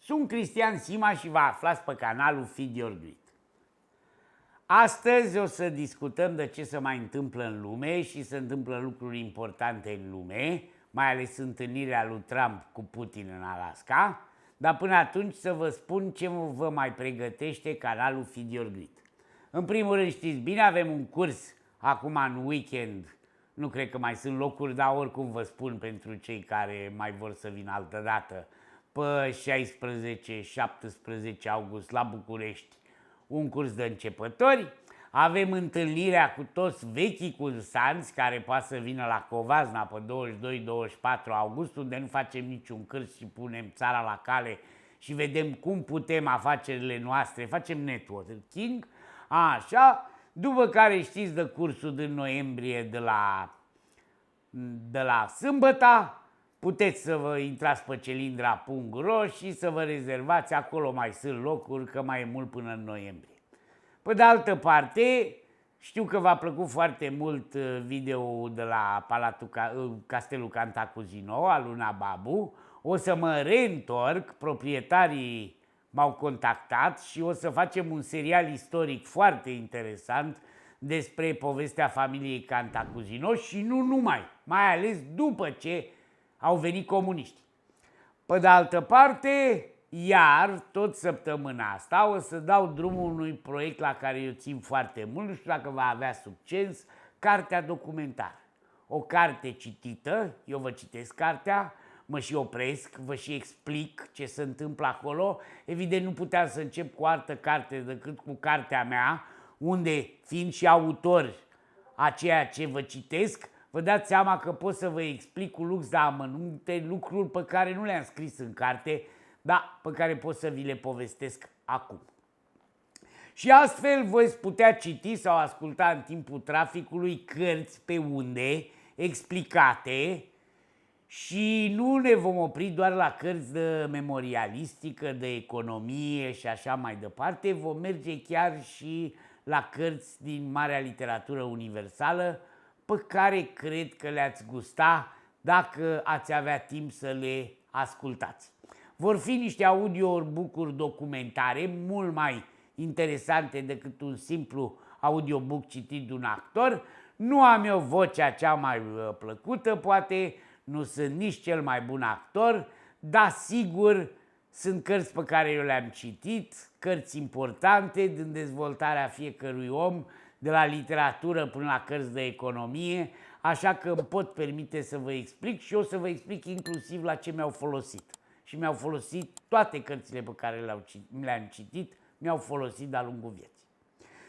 Sunt Cristian Sima și vă aflați pe canalul Feed Your Greed. Astăzi o să discutăm de ce se mai întâmplă în lume și se întâmplă lucruri importante în lume, mai ales întâlnirea lui Trump cu Putin în Alaska, dar până atunci să vă spun ce vă mai pregătește canalul Feed Your Greed. În primul rând, știți bine, avem un curs acum în weekend, nu cred că mai sunt locuri, dar oricum vă spun pentru cei care mai vor să vină altă dată, pe 16-17 august la București, un curs de începători. Avem întâlnirea cu toți vechii cursanți care poate să vină la Covazna pe 22-24 august, unde nu facem niciun curs și punem țara la cale și vedem cum putem afacerile noastre, facem networking, așa, după care știți de cursul din noiembrie de la sâmbătă, puteți să vă intrați pe celindra.ro și să vă rezervați, acolo mai sunt locuri, că mai e mult până în noiembrie. Pe de altă parte, știu că v-a plăcut foarte mult video de la Castelul Cantacuzino, al lui Babu. O să mă reîntorc, proprietarii m-au contactat și o să facem un serial istoric foarte interesant despre povestea familiei Cantacuzino și nu numai, mai ales după ce au venit comuniști. Pe de altă parte, iar tot săptămâna asta o să dau drumul unui proiect la care eu țin foarte mult, nu știu dacă va avea succes, cartea documentară. O carte citită, eu vă citesc cartea, mă și opresc, vă și explic ce se întâmplă acolo. Evident, nu puteam să încep cu o altă carte decât cu cartea mea, unde, fiind și autor a ceea ce vă citesc, vă dați seama că pot să vă explic cu lux de amănunte lucruri pe care nu le-am scris în carte, dar pe care pot să vi le povestesc acum. Și astfel voi putea citi sau asculta în timpul traficului cărți pe unde, explicate, și nu ne vom opri doar la cărți de memorialistică, de economie și așa mai departe, vom merge chiar și la cărți din marea literatură universală, pe care cred că le-ați gusta dacă ați avea timp să le ascultați. Vor fi niște audiobook-uri documentare mult mai interesante decât un simplu audiobook citit de un actor. Nu am eu vocea cea mai plăcută, poate nu sunt nici cel mai bun actor, dar sigur sunt cărți pe care eu le-am citit, cărți importante din dezvoltarea fiecărui om, de la literatură până la cărți de economie, așa că îmi pot permite să vă explic și o să vă explic inclusiv la ce mi-au folosit. Și mi-au folosit toate cărțile pe care le-am citit, mi-au folosit de-a lungul vieții.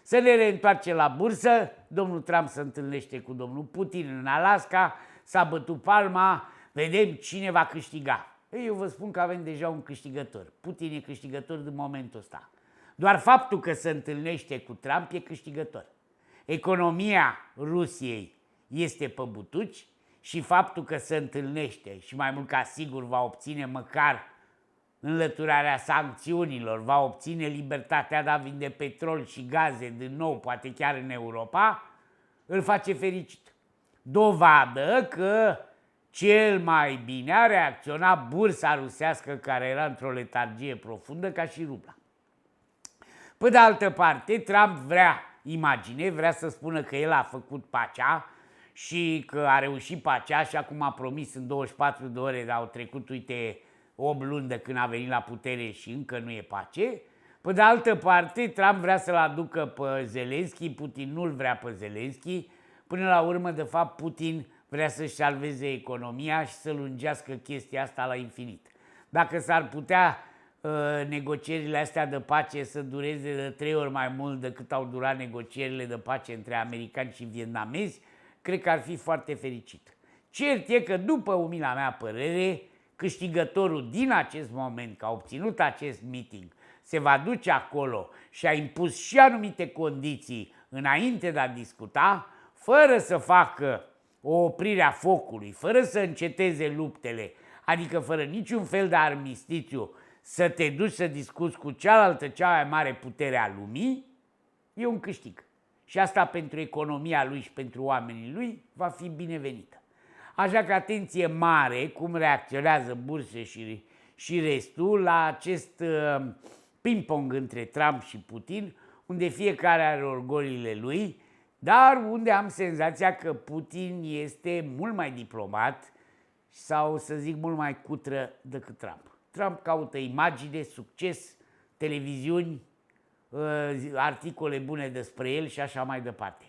Să ne reîntoarcem la bursă, domnul Trump se întâlnește cu domnul Putin în Alaska, s-a bătut palma, vedem cine va câștiga. Eu vă spun că avem deja un câștigător. Putin e câștigător din momentul ăsta. Doar faptul că se întâlnește cu Trump e câștigător. Economia Rusiei este pe butuci și faptul că se întâlnește și mai mult ca sigur va obține măcar înlăturarea sancțiunilor, va obține libertatea de a vinde petrol și gaze din nou, poate chiar în Europa, îl face fericit. Dovadă că cel mai bine a reacționat bursa rusească, care era într-o letargie profundă, ca și rubla. Pe de altă parte, Trump vrea să spună că el a făcut pacea și că a reușit pacea, așa cum a promis în 24 de ore, dar au trecut, uite, 8 luni de când a venit la putere și încă nu e pace. Pe de altă parte, Trump vrea să-l aducă pe Zelenski, Putin nu-l vrea pe Zelenski. Până la urmă, de fapt, Putin vrea să-și salveze economia și să lungească chestia asta la infinit. Dacă s-ar putea negocierile astea de pace să dureze de 3 ori mai mult decât au durat negocierile de pace între americani și vietnamezi, cred că ar fi foarte fericit. Cert e că, după umila mea părere, câștigătorul din acest moment, că a obținut acest meeting, se va duce acolo și a impus și anumite condiții înainte de a discuta, fără să facă o oprire a focului, fără să înceteze luptele, adică fără niciun fel de armistițiu, să te duci să discuți cu cealaltă, cea mai mare putere a lumii, e un câștig. Și asta pentru economia lui și pentru oamenii lui va fi binevenită. Așa că atenție mare cum reacționează burse și restul la acest ping-pong între Trump și Putin, unde fiecare are orgoliile lui, dar unde am senzația că Putin este mult mai diplomat sau, să zic, mult mai cutră decât Trump. Trump caută imagine, succes, televiziuni, articole bune despre el și așa mai departe.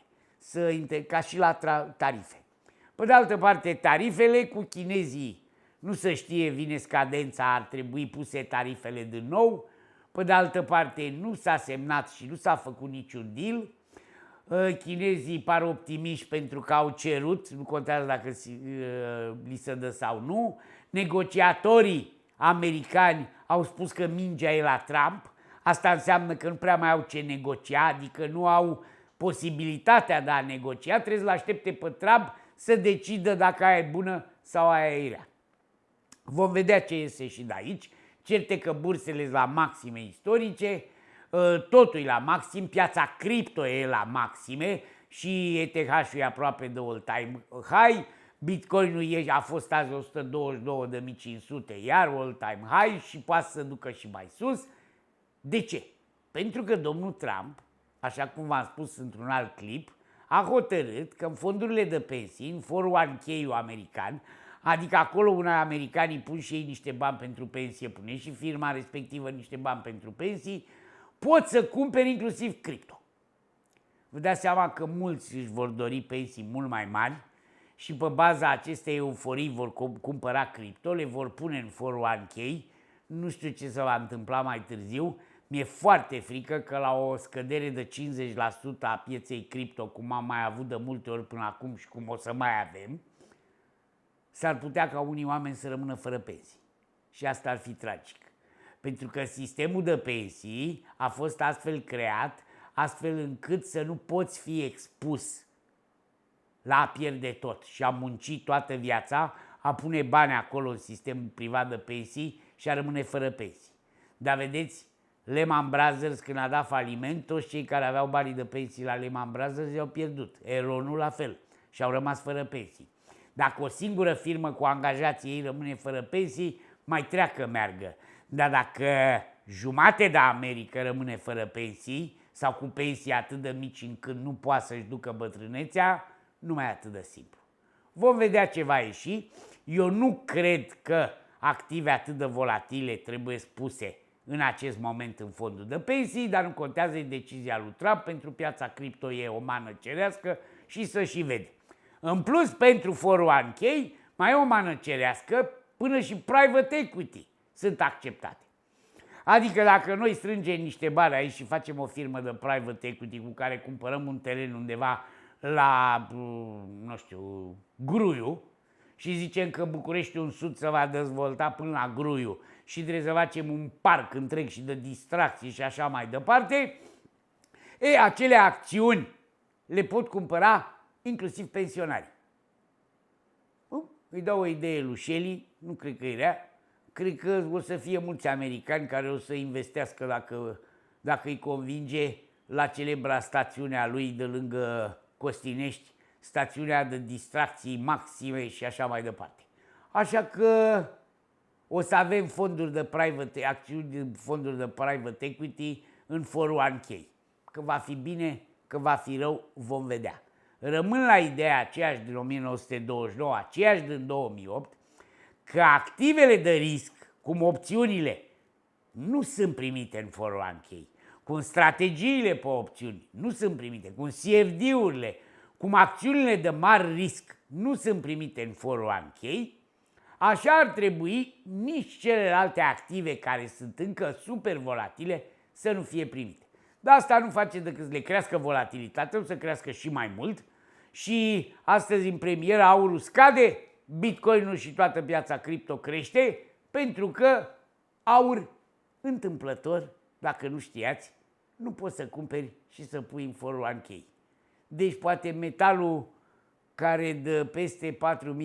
Ca și la tarife. Pe de altă parte, tarifele cu chinezii, nu se știe, vine scadența, ar trebui puse tarifele din nou. Pe de altă parte, nu s-a semnat și nu s-a făcut niciun deal. Chinezii par optimiști pentru că au cerut, nu contează dacă li se dă sau nu. Negociatorii americani au spus că mingea e la Trump. Asta înseamnă că nu prea mai au ce negocia, adică nu au posibilitatea de a negocia, trebuie să-l aștepte pe Trump să decidă dacă aia e bună sau aia e rea. Vom vedea ce iese și de aici. Certe că bursele sunt la maxime istorice, totul e la maxim, piața cripto e la maxime și ETH-ul e aproape de all-time high, Bitcoin-ul a fost azi 122.500, iar all-time high și poate să ducă și mai sus. De ce? Pentru că domnul Trump, așa cum v-am spus într-un alt clip, a hotărât că în fondurile de pensii, în 401k-ul american, adică acolo unde americanii pun și ei niște bani pentru pensie, pune și firma respectivă niște bani pentru pensii, pot să cumpere inclusiv cripto. Vă dați seama că mulți își vor dori pensii mult mai mari și pe baza acestei euforii vor cumpăra cripto, le vor pune în 401k, nu știu ce se va întâmpla mai târziu. Mi-e foarte frică că la o scădere de 50% a pieței cripto, cum am mai avut de multe ori până acum și cum o să mai avem, s-ar putea ca unii oameni să rămână fără pensii. Și asta ar fi tragic. Pentru că sistemul de pensii a fost astfel creat, astfel încât să nu poți fi expus la a pierde tot și a munci toată viața, a pune bani acolo în sistemul privat de pensii și a rămâne fără pensii. Dar vedeți, Lehman Brothers, când a dat faliment, toți cei care aveau banii de pensii la Lehman Brothers i-au pierdut. Enronul la fel și au rămas fără pensii. Dacă o singură firmă cu angajații ei rămâne fără pensii, mai treacă meargă. Dar dacă jumate de America rămâne fără pensii sau cu pensii atât de mici încât nu poate să-și ducă bătrânețea, nu mai e atât de simplu. Vom vedea ce va ieși. Eu nu cred că active atât de volatile trebuie spuse în acest moment în fondul de pensii, dar nu contează, e decizia lui Trump. Pentru piața cripto e o mană cerească și să și vede. În plus, pentru 401k mai e o mană cerească, până și private equity sunt acceptate. Adică dacă noi strângem niște bani aici și facem o firmă de private equity cu care cumpărăm un teren undeva la, nu știu, Gruiu și zicem că Bucureștiul în sud se va dezvolta până la Gruiu și trebuie să facem un parc întreg și de distracții și așa mai departe, acele acțiuni le pot cumpăra inclusiv pensionarii. Îi dau o idee lui Shelley, nu cred că e rea, cred că o să fie mulți americani care o să investească dacă îi convinge la celebra stațiunea lui de lângă Costinești, stațiunea de distracții maxime și așa mai departe. Așa că o să avem fonduri de acțiuni, fonduri de private equity în 401k. Că va fi bine, că va fi rău, vom vedea. Rămân la ideea aceeași din 1929, aceeași din 2008, că activele de risc, cum opțiunile, nu sunt primite în 401k, cum strategiile pe opțiuni nu sunt primite, cum CFD-urile, cum acțiunile de mare risc nu sunt primite în 401k, așa ar trebui nici celelalte active care sunt încă super volatile să nu fie primite. Dar asta nu face decât să le crească volatilitatea, să crească și mai mult. Și astăzi în premieră aurul scade, Bitcoin-ul și toată piața cripto crește, pentru că aur întâmplător, dacă nu știați, nu poți să cumperi și să pui în 401k. Deci poate metalul care de peste 4.000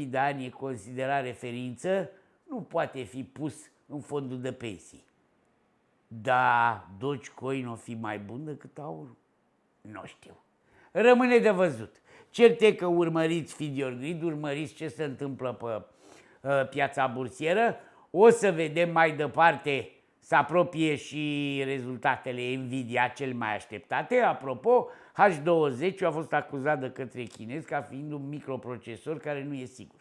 de ani e considerat referință, nu poate fi pus în fondul de pensii. Dar Dogecoin o fi mai bun decât aurul? Nu știu. Rămâne de văzut. Cert e că urmăriți Feed Your Greed, urmăriți ce se întâmplă pe piața bursieră. O să vedem mai departe, să apropie și rezultatele Nvidia cel mai așteptate. Apropo, H20 a fost acuzat de către chinezi ca fiind un microprocesor care nu e sigur.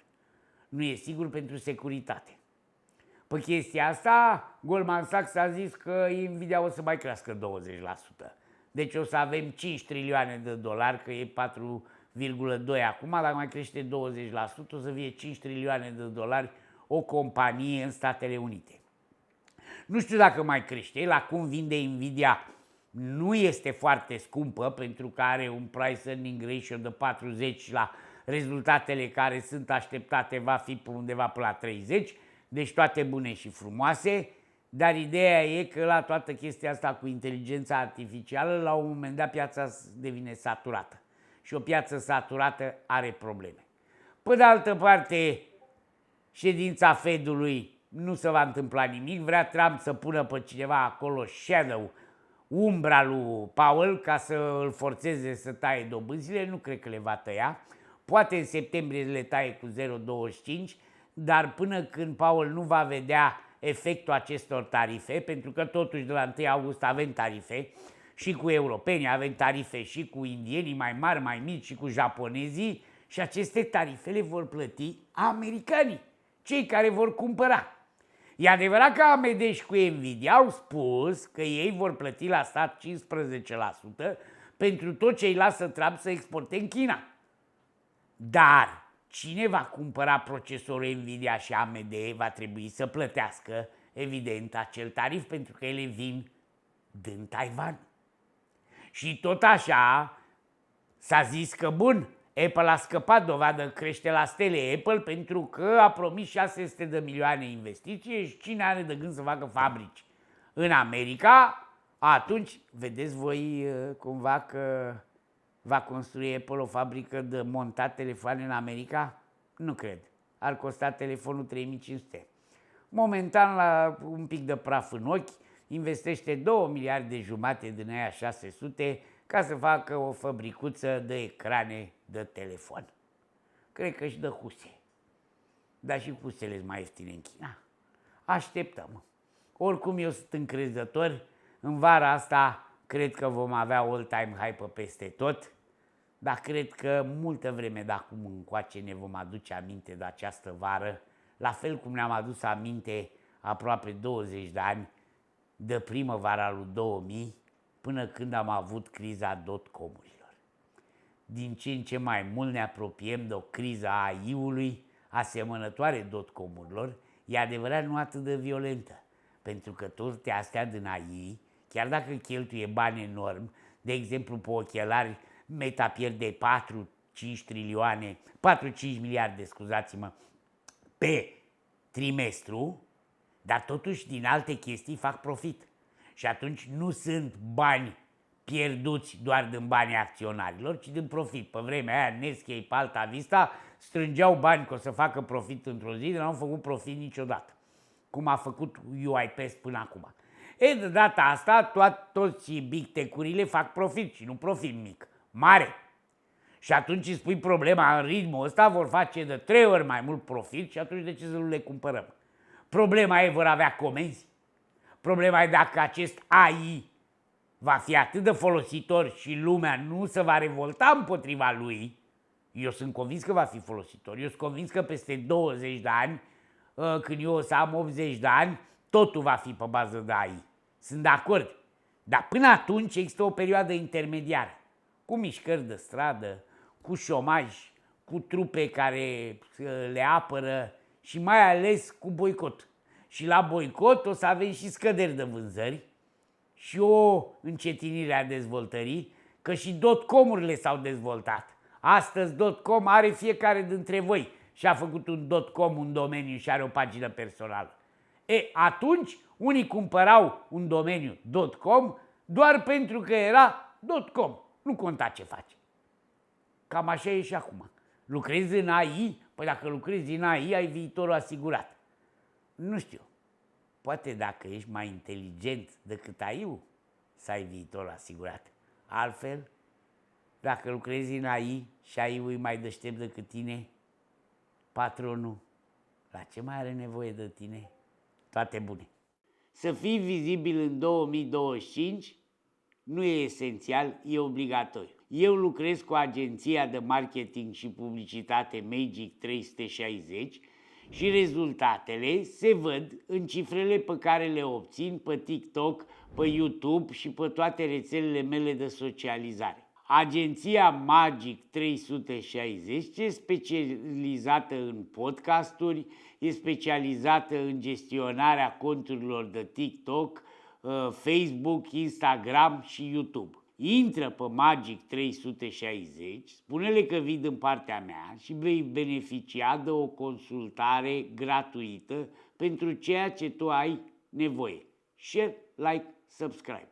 Nu e sigur pentru securitate. Pe chestia asta, Goldman Sachs a zis că Nvidia o să mai crească 20%. Deci o să avem 5 trilioane de dolari, că e 4,2 acum, dacă mai crește 20%, o să fie 5 trilioane de dolari o companie în Statele Unite. Nu știu dacă mai crește, la cum vinde Nvidia nu este foarte scumpă, pentru că are un price earning ratio de 40 și la rezultatele care sunt așteptate va fi pe undeva până la 30, deci toate bune și frumoase, dar ideea e că la toată chestia asta cu inteligența artificială, la un moment dat piața devine saturată și o piață saturată are probleme. Pe de altă parte, ședința Fedului nu se va întâmpla nimic, vrea Trump să pună pe cineva acolo shadow, umbra lui Powell, ca să îl forțeze să taie dobânzile, nu cred că le va tăia. Poate în septembrie le taie cu 0,25, dar până când Powell nu va vedea efectul acestor tarife, pentru că totuși de la 1 august avem tarife, și cu europenii avem tarife, și cu indienii mai mari, mai mici, și cu japonezii, și aceste tarife le vor plăti americanii, cei care vor cumpăra. E adevărat că AMD și cu Nvidia au spus că ei vor plăti la stat 15% pentru tot ce îi lasă Trump să exporte în China. Dar cine va cumpăra procesorul Nvidia și AMD va trebui să plătească, evident, acel tarif, pentru că ele vin din Taiwan. Și tot așa s-a zis că, bun, Apple a scăpat, dovadă crește la stele Apple, pentru că a promis 600 de milioane investiții și cine are de gând să facă fabrici în America, atunci vedeți voi cumva că va construi Apple o fabrică de montat telefoane în America? Nu cred. Ar costa telefonul 3500. Momentan, la un pic de praf în ochi, investește 2 miliarde jumate din aia 600 ca să facă o fabricuță de ecrane de telefon. Cred că și de huse. Dar și husele sunt mai ieftine în China. Așteptăm. Oricum eu sunt încrezător. În vara asta cred că vom avea all-time high pe peste tot. Dar cred că multă vreme de acum încoace ne vom aduce aminte de această vară, la fel cum ne-am adus aminte aproape 20 de ani de primăvara lui 2000, până când am avut criza dot-comurilor. Din ce în ce mai mult ne apropiem de o criză a AI-ului asemănătoare dot-comurilor, e adevărat nu atât de violentă, pentru că toate astea din AI, chiar dacă cheltuie bani enorm, de exemplu pe ochelari, Meta pierde 4-5 trilioane, 4-5 miliarde, scuzați-mă, pe trimestru, dar totuși din alte chestii fac profit. Și atunci nu sunt bani pierduți doar din banii acționarilor, ci din profit. Pe vremea aia, Netscape, Alta Vista, strângeau bani că o să facă profit într-o zi, dar nu au făcut profit niciodată, cum a făcut UiPath până acum. E, de data asta, toți big tech-urile fac profit și nu profit mic, mare. Și atunci îți pui problema, în ritmul ăsta vor face de 3 ori mai mult profit și atunci de ce să nu le cumpărăm? Problema e, vor avea comenzi. Problema e dacă acest AI va fi atât de folositor și lumea nu se va revolta împotriva lui. Eu sunt convins că va fi folositor. Eu sunt convins că peste 20 de ani, când eu o să am 80 de ani, totul va fi pe bază de AI. Sunt de acord. Dar până atunci există o perioadă intermediară, cu mișcări de stradă, cu șomaj, cu trupe care le apără și mai ales cu boicot. Și la boicot o să avem și scăderi de vânzări și o încetinire a dezvoltării, că și dot-com-urile s-au dezvoltat. Astăzi dot-com are fiecare dintre voi și a făcut un dot-com, un domeniu și are o pagină personală. Atunci unii cumpărau un domeniu dot-com doar pentru că era dot-com. Nu conta ce face. Cam așa e și acum. Lucrezi în AI? Păi dacă lucrezi în AI, ai viitorul asigurat. Nu știu. Poate dacă ești mai inteligent decât AI-ul, să ai viitorul asigurat. Altfel, dacă lucrezi în AI și AI-ul e mai deștept decât tine, patronul, la ce mai are nevoie de tine? Toate bune! Să fii vizibil în 2025 nu e esențial, e obligatoriu. Eu lucrez cu agenția de marketing și publicitate Magic 360 și rezultatele se văd în cifrele pe care le obțin pe TikTok, pe YouTube și pe toate rețelele mele de socializare. Agenția Magic 360 e specializată în podcasturi, e specializată în gestionarea conturilor de TikTok, Facebook, Instagram și YouTube. Intră pe Magic 360, spune-le că vii din partea mea și vei beneficia de o consultare gratuită pentru ceea ce tu ai nevoie. Share, like, subscribe.